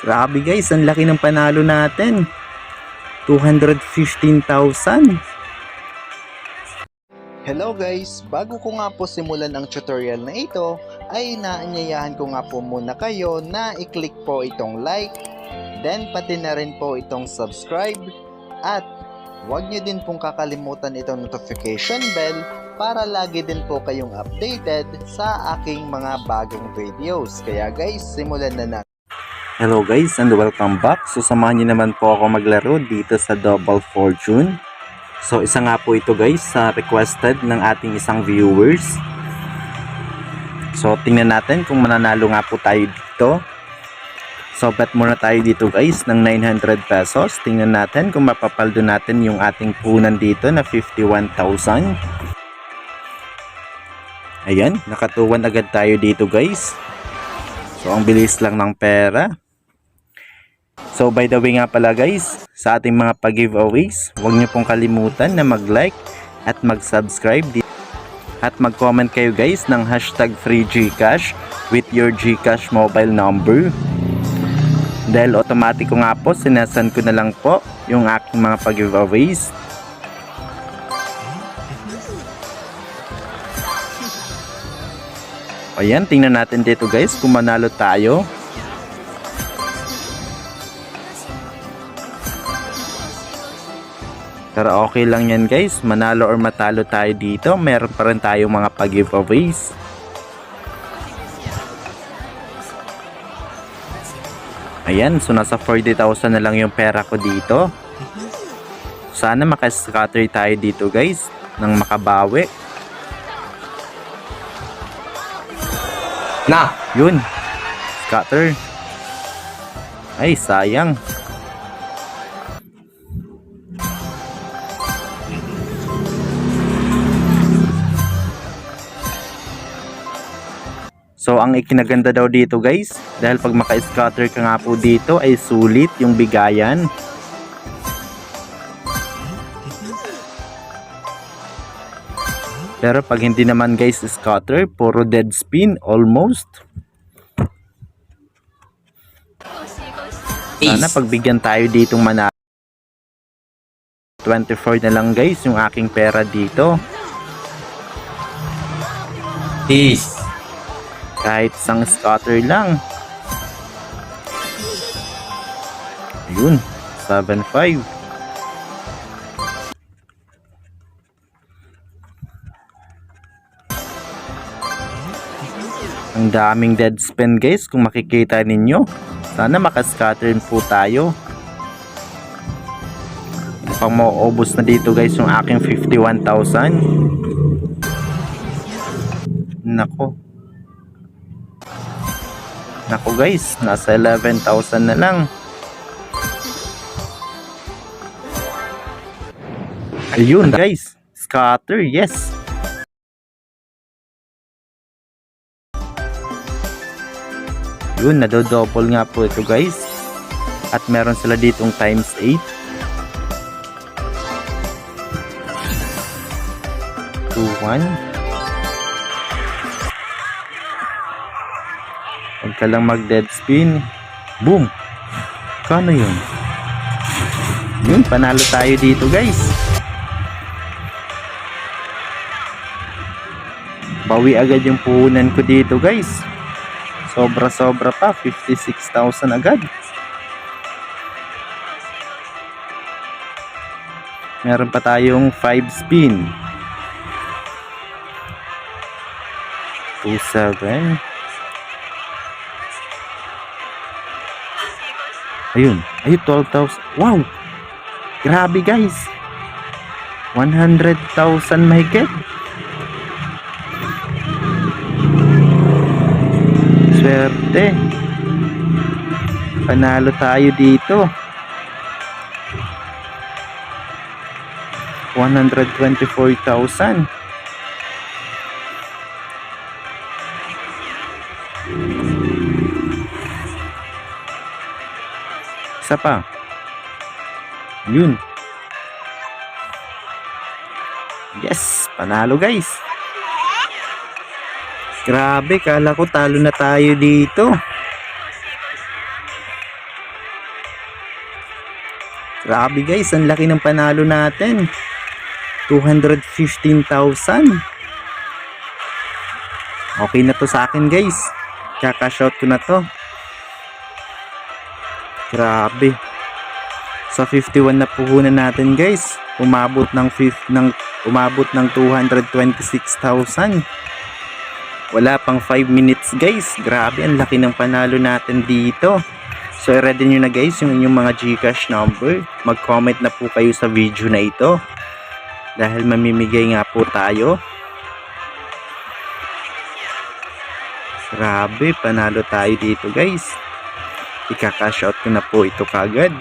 Grabe guys, ang laki ng panalo natin. 215,000. Hello guys! Bago ko nga po simulan ang tutorial na ito, ay inaanyayahan ko nga po muna kayo na i-click po itong like, then pati na rin po itong subscribe, at huwag nyo din pong kakalimutan itong notification bell para lagi din po kayong updated sa aking mga bagong videos. Kaya guys, simulan na natin. Hello guys and welcome back. So samahan nyo naman po ako maglaro dito sa Double Fortune. So isa nga po ito guys sa requested ng ating isang viewers. So tingnan natin kung mananalo nga po tayo dito. So bet muna tayo dito guys ng 900 pesos. Tingnan natin kung mapapaldo natin yung ating punan dito na 51,000. Ayan, nakatuwan agad tayo dito guys. So ang bilis lang ng pera. So by the way nga pala guys, sa ating mga pag-giveaways, huwag niyo pong kalimutan na mag-like at mag-subscribe at mag-comment kayo guys ng hashtag #FreeGcash with your Gcash mobile number. Dahil automatic ko nga po, sinasend ko na lang po yung aking mga pag-giveaways. Ayan, tingnan natin dito guys kung manalo tayo. Pero okay lang yan guys, manalo or matalo tayo dito, meron pa rin tayong mga pag-giveaways. Ayan, so nasa 40,000 na lang yung pera ko dito. Sana makascatter tayo dito guys, nang makabawi. Na, yun, scatter. Ay, sayang. So ang ikinaganda daw dito guys, dahil pag maka-scatter ka nga po dito ay sulit yung bigayan. Pero pag hindi naman guys scatter, puro dead spin almost. Sana pagbigyan tayo ditong manalo. 24 na lang guys yung aking pera dito. Peace. Kahit isang scatter lang. Ayun, 7.5. Ang daming dead spin guys kung makikita ninyo. Sana makascatter po tayo. Pang mauubos na dito guys yung aking 51,000. Nako. Nako guys, nasa 11,000 na lang. Ayun guys, scatter, yes. Yun, nadodouble nga po ito guys. At meron sila ditong times 8. 2-1. Huwag ka lang mag dead spin. Boom. Kano yun? Yun, panalo tayo dito guys. Bawi agad yung puhunan ko dito guys. Sobra pa, 56,000 agad. Meron pa tayong 5 spin. 2-7. Ayun, 12,000. Wow! Grabe guys. 100,000 mahigit. Swerte. Panalo tayo dito. 124,000. Isa pa. Yun. Yes, panalo guys. Grabe, kala ko talo na tayo dito. Grabe guys, ang laki ng panalo natin. 215,000. Okay na to sa akin guys. Kaka-shout ko na to. Grabe. Sa 51 na puhunan natin guys. Umabot ng 226,000. Wala pang 5 minutes guys. Grabe, ang laki ng panalo natin dito. So ready nyo na guys yung inyong mga GCash number. Mag-comment na po kayo sa video na ito. Dahil mamimigay nga po tayo. Grabe, panalo tayo dito guys. Ikaka-shout ko na po ito kagad.